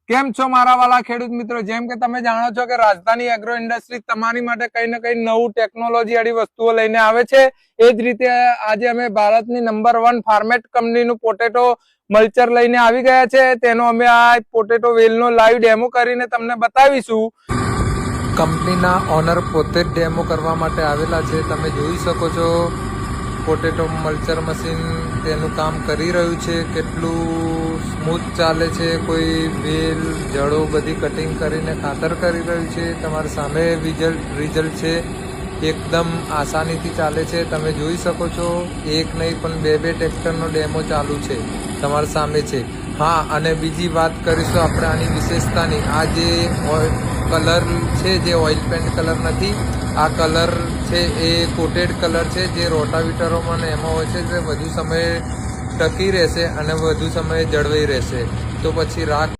કેમ છો મારા વાલા ખેડૂત મિત્રો? જેમ કે તમે જાણો છો કે રાજધાની એગ્રો ઇન્ડસ્ટ્રી તમારી માટે કઈ ને કઈ નવું ટેકનોલોજી વાળી વસ્તુઓ લઈને આવે છે. એ જ રીતે આજે અમે ભારતની નંબર 1 ફાર્મેટ કંપનીનું પોટેટો મલ્ચર લઈને આવી ગયા છે. તેનો અમે આ પોટેટો વેલનો લાઈવ ડેમો કરીને તમને બતાવીશું. કંપનીના ઓનર પોતે જ ડેમો કરવા માટે આવેલા છે. તમે જોઈ શકો છો પોટેટો મલ્ચર મશીન તેનું કામ કરી રહ્યું છે. કેટલું સ્મૂથ ચાલે છે. કોઈ વેલ જડો બધી કટિંગ કરીને ખાતર કરી રહ્યું છે. તમારી સામે રિઝલ્ટ છે. એકદમ આસાનીથી ચાલે છે. તમે જોઈ શકો છો એક નહીં પણ બે ટ્રેક્ટરનો ડેમો ચાલુ છે, તમારી સામે છે. હા, અને બીજી વાત કરીશું આપણે આની વિશેષતાની. આ જે કલર છે જે ઓઇલ પેન્ટ કલર નથી, આ કલર છે એ કોટેડ કલર છે જે રોટાવીટરોમાં ને એમાં હોય છે જે વધુ સમય ટકી રહેશે અને વધુ સમય જળવાઈ રહેશે. તો પછી રાખ